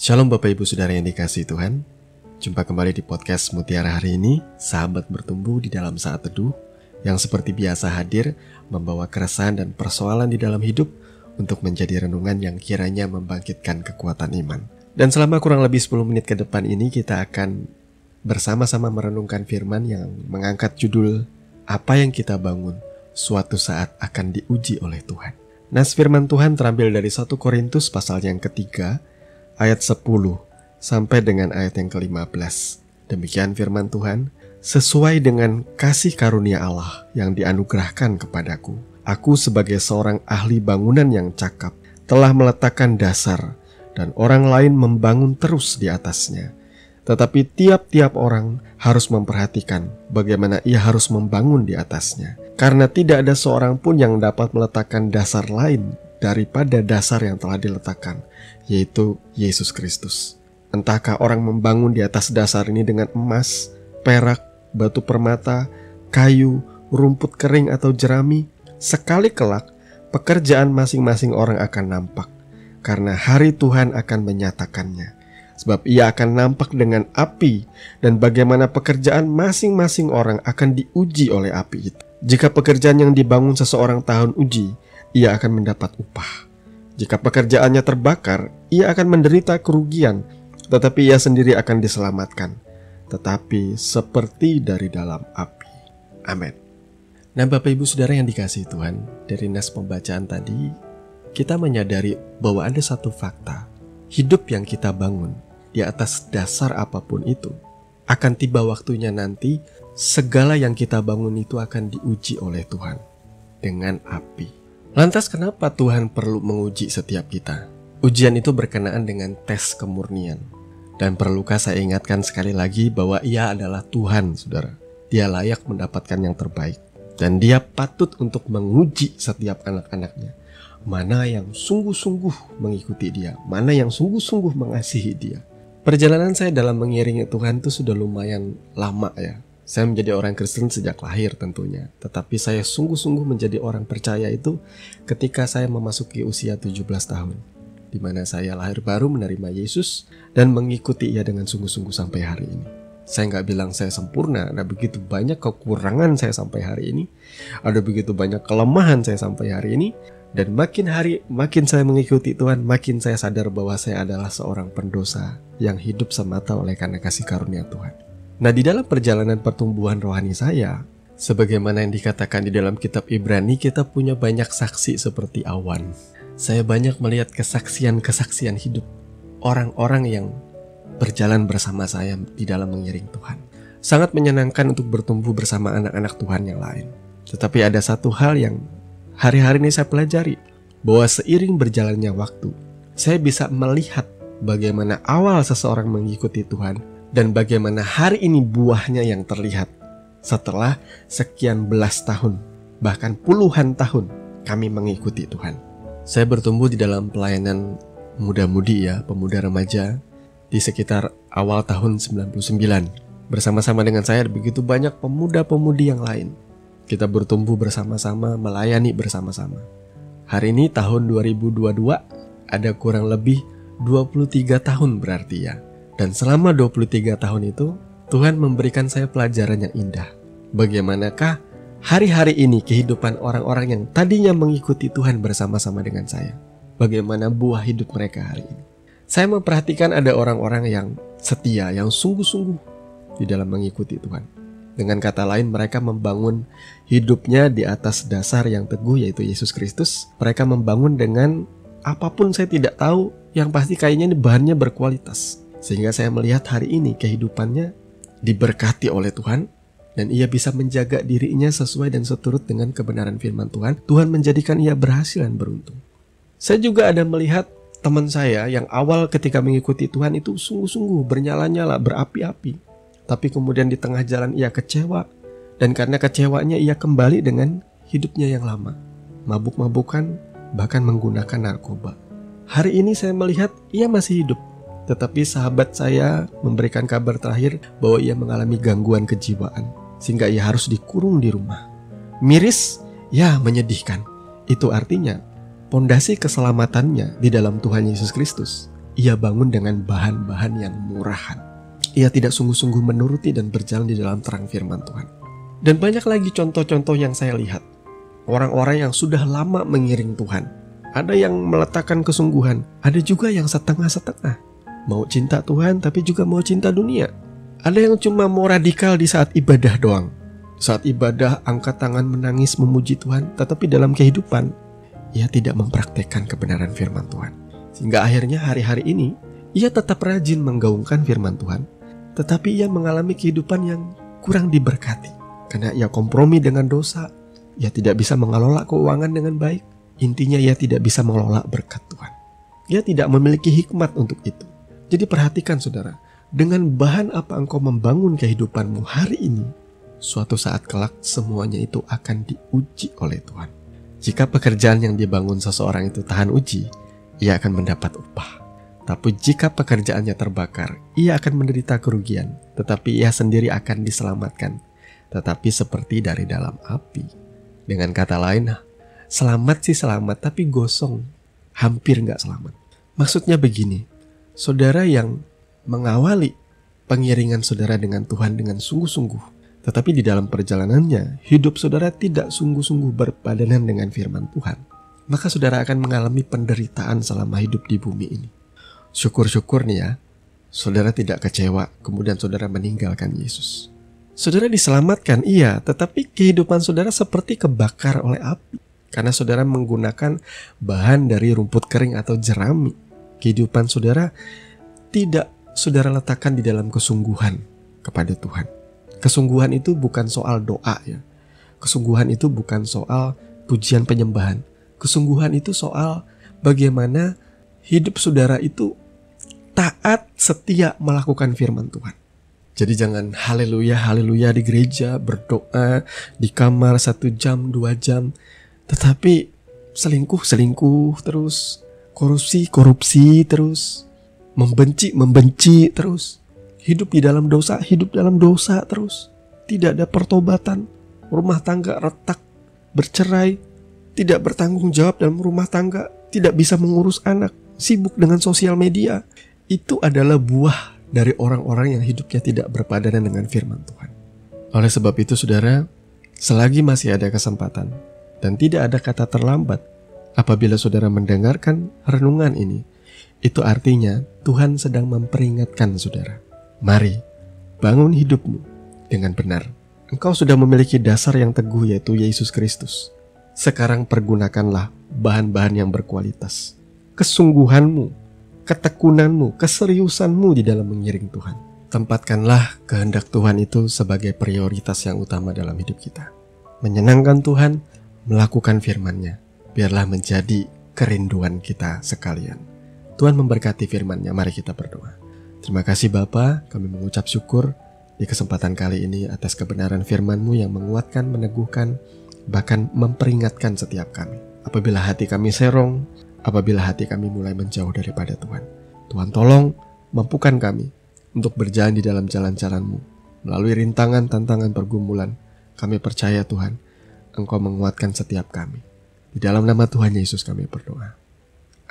Shalom Bapak Ibu Saudara yang dikasihi Tuhan. Jumpa kembali di podcast Mutiara hari ini. Sahabat bertumbuh di dalam saat teduh yang seperti biasa hadir membawa keresahan dan persoalan di dalam hidup untuk menjadi renungan yang kiranya membangkitkan kekuatan iman. Dan selama kurang lebih 10 menit ke depan ini kita akan bersama-sama merenungkan firman yang mengangkat judul Apa yang kita bangun suatu saat akan diuji oleh Tuhan. Nas firman Tuhan terambil dari 1 Korintus pasal yang ketiga ayat 10 sampai dengan ayat yang ke-15. Demikian firman Tuhan, sesuai dengan kasih karunia Allah yang dianugerahkan kepadaku. Aku sebagai seorang ahli bangunan yang cakap telah meletakkan dasar dan orang lain membangun terus di atasnya. Tetapi tiap-tiap orang harus memperhatikan bagaimana ia harus membangun di atasnya. Karena tidak ada seorang pun yang dapat meletakkan dasar lain daripada dasar yang telah diletakkan, yaitu Yesus Kristus. Entahkah orang membangun di atas dasar ini dengan emas, perak, batu permata, kayu, rumput kering atau jerami, sekali kelak pekerjaan masing-masing orang akan nampak, karena hari Tuhan akan menyatakannya. Sebab ia akan nampak dengan api, dan bagaimana pekerjaan masing-masing orang akan diuji oleh api itu. Jika pekerjaan yang dibangun seseorang tahun uji, ia akan mendapat upah. Jika pekerjaannya terbakar, ia akan menderita kerugian, tetapi ia sendiri akan diselamatkan, tetapi seperti dari dalam api. Amin. Nah, Bapak Ibu Saudara yang dikasihi Tuhan, dari nas pembacaan tadi, kita menyadari bahwa ada satu fakta. Hidup yang kita bangun di atas dasar apapun itu, akan tiba waktunya nanti, segala yang kita bangun itu akan diuji oleh Tuhan dengan api. Lantas kenapa Tuhan perlu menguji setiap kita? Ujian itu berkenaan dengan tes kemurnian. Dan perlukah saya ingatkan sekali lagi bahwa Ia adalah Tuhan, saudara. Dia layak mendapatkan yang terbaik. Dan Dia patut untuk menguji setiap anak-anaknya. Mana yang sungguh-sungguh mengikuti Dia, mana yang sungguh-sungguh mengasihi Dia. Perjalanan saya dalam mengiringi Tuhan itu sudah lumayan lama ya. Saya menjadi orang Kristen sejak lahir tentunya. Tetapi saya sungguh-sungguh menjadi orang percaya itu ketika saya memasuki usia 17 tahun. Di mana saya lahir baru menerima Yesus dan mengikuti Ia dengan sungguh-sungguh sampai hari ini. Saya nggak bilang saya sempurna, ada begitu banyak kekurangan saya sampai hari ini. Ada begitu banyak kelemahan saya sampai hari ini. Dan makin hari, makin saya mengikuti Tuhan, makin saya sadar bahwa saya adalah seorang pendosa yang hidup semata oleh karena kasih karunia Tuhan. Nah, di dalam perjalanan pertumbuhan rohani saya, sebagaimana yang dikatakan di dalam kitab Ibrani, kita punya banyak saksi seperti awan. Saya banyak melihat kesaksian-kesaksian hidup orang-orang yang berjalan bersama saya di dalam mengiring Tuhan. Sangat menyenangkan untuk bertumbuh bersama anak-anak Tuhan yang lain. Tetapi ada satu hal yang hari-hari ini saya pelajari, bahwa seiring berjalannya waktu, saya bisa melihat bagaimana awal seseorang mengikuti Tuhan dan bagaimana hari ini buahnya yang terlihat setelah sekian belas tahun, bahkan puluhan tahun kami mengikuti Tuhan. Saya bertumbuh di dalam pelayanan muda-mudi ya, pemuda remaja di sekitar awal tahun 99. Bersama-sama dengan saya ada begitu banyak pemuda-pemudi yang lain. Kita bertumbuh bersama-sama, melayani bersama-sama. Hari ini tahun 2022 ada kurang lebih 23 tahun berarti ya. Dan selama 23 tahun itu, Tuhan memberikan saya pelajaran yang indah. Bagaimanakah hari-hari ini kehidupan orang-orang yang tadinya mengikuti Tuhan bersama-sama dengan saya? Bagaimana buah hidup mereka hari ini? Saya memperhatikan ada orang-orang yang setia, yang sungguh-sungguh di dalam mengikuti Tuhan. Dengan kata lain, mereka membangun hidupnya di atas dasar yang teguh, yaitu Yesus Kristus. Mereka membangun dengan apapun saya tidak tahu, yang pasti kayaknya ini bahannya berkualitas. Sehingga saya melihat hari ini kehidupannya diberkati oleh Tuhan, dan ia bisa menjaga dirinya sesuai dan seturut dengan kebenaran firman Tuhan. Tuhan menjadikan ia berhasil dan beruntung. Saya juga ada melihat teman saya yang awal ketika mengikuti Tuhan itu sungguh-sungguh bernyala-nyala, berapi-api. Tapi kemudian di tengah jalan ia kecewa, dan karena kecewanya ia kembali dengan hidupnya yang lama, mabuk-mabukan, bahkan menggunakan narkoba. Hari ini saya melihat ia masih hidup. Tetapi sahabat saya memberikan kabar terakhir bahwa ia mengalami gangguan kejiwaan, sehingga ia harus dikurung di rumah. Miris? Ya, menyedihkan. Itu artinya pondasi keselamatannya di dalam Tuhan Yesus Kristus ia bangun dengan bahan-bahan yang murahan. Ia tidak sungguh-sungguh menuruti dan berjalan di dalam terang firman Tuhan. Dan banyak lagi contoh-contoh yang saya lihat. Orang-orang yang sudah lama mengiring Tuhan. Ada yang meletakkan kesungguhan, ada juga yang setengah-setengah. Mau cinta Tuhan tapi juga mau cinta dunia. Ada yang cuma mau radikal di saat ibadah doang. Saat ibadah angkat tangan menangis memuji Tuhan, tetapi dalam kehidupan ia tidak mempraktekkan kebenaran firman Tuhan. Sehingga akhirnya hari-hari ini ia tetap rajin menggaungkan firman Tuhan, tetapi ia mengalami kehidupan yang kurang diberkati. Karena ia kompromi dengan dosa, ia tidak bisa mengelola keuangan dengan baik. Intinya ia tidak bisa mengelola berkat Tuhan. Ia tidak memiliki hikmat untuk itu. Jadi perhatikan saudara, dengan bahan apa engkau membangun kehidupanmu hari ini, suatu saat kelak semuanya itu akan diuji oleh Tuhan. Jika pekerjaan yang dibangun seseorang itu tahan uji, ia akan mendapat upah. Tapi jika pekerjaannya terbakar, ia akan menderita kerugian, tetapi ia sendiri akan diselamatkan, tetapi seperti dari dalam api. Dengan kata lain, selamat sih selamat, tapi gosong, hampir gak selamat. Maksudnya begini, saudara yang mengawali pengiringan saudara dengan Tuhan dengan sungguh-sungguh, tetapi di dalam perjalanannya, hidup saudara tidak sungguh-sungguh berpadanan dengan firman Tuhan, maka saudara akan mengalami penderitaan selama hidup di bumi ini. Syukur-syukur nih ya, saudara tidak kecewa, kemudian saudara meninggalkan Yesus. Saudara diselamatkan, iya, tetapi kehidupan saudara seperti kebakar oleh api. Karena saudara menggunakan bahan dari rumput kering atau jerami. Kehidupan saudara tidak saudara letakkan di dalam kesungguhan kepada Tuhan. Kesungguhan itu bukan soal doa ya. Kesungguhan itu bukan soal pujian penyembahan. Kesungguhan itu soal bagaimana hidup saudara itu taat, setia melakukan firman Tuhan. Jadi jangan haleluya di gereja, berdoa di kamar 1 jam, 2 jam, tetapi selingkuh terus, korupsi terus, membenci terus, hidup dalam dosa terus, tidak ada pertobatan, rumah tangga retak, bercerai, tidak bertanggung jawab dalam rumah tangga, tidak bisa mengurus anak, sibuk dengan sosial media. Itu adalah buah dari orang-orang yang hidupnya tidak berpadanan dengan firman Tuhan. Oleh sebab itu saudara, selagi masih ada kesempatan dan tidak ada kata terlambat, apabila saudara mendengarkan renungan ini, itu artinya Tuhan sedang memperingatkan saudara. Mari, bangun hidupmu dengan benar. Engkau sudah memiliki dasar yang teguh, yaitu Yesus Kristus. Sekarang pergunakanlah bahan-bahan yang berkualitas. Kesungguhanmu, ketekunanmu, keseriusanmu di dalam mengiring Tuhan. Tempatkanlah kehendak Tuhan itu sebagai prioritas yang utama dalam hidup kita. Menyenangkan Tuhan, melakukan firman-Nya, biarlah menjadi kerinduan kita sekalian. Tuhan memberkati firman-Nya, mari kita berdoa. Terima kasih Bapa, kami mengucap syukur di kesempatan kali ini atas kebenaran firman-Mu yang menguatkan, meneguhkan, bahkan memperingatkan setiap kami. Apabila hati kami serong, apabila hati kami mulai menjauh daripada Tuhan, Tuhan tolong mampukan kami untuk berjalan di dalam jalan-jalan-Mu. Melalui rintangan, tantangan, pergumulan, kami percaya Tuhan, Engkau menguatkan setiap kami. Di dalam nama Tuhan Yesus kami berdoa.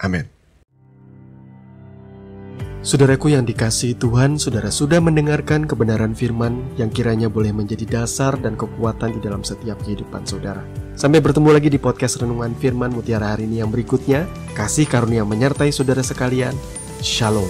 Amin. Saudaraku yang dikasihi Tuhan, saudara sudah mendengarkan kebenaran firman yang kiranya boleh menjadi dasar dan kekuatan di dalam setiap kehidupan saudara. Sampai bertemu lagi di podcast Renungan Firman Mutiara hari ini yang berikutnya. Kasih karunia menyertai saudara sekalian. Shalom.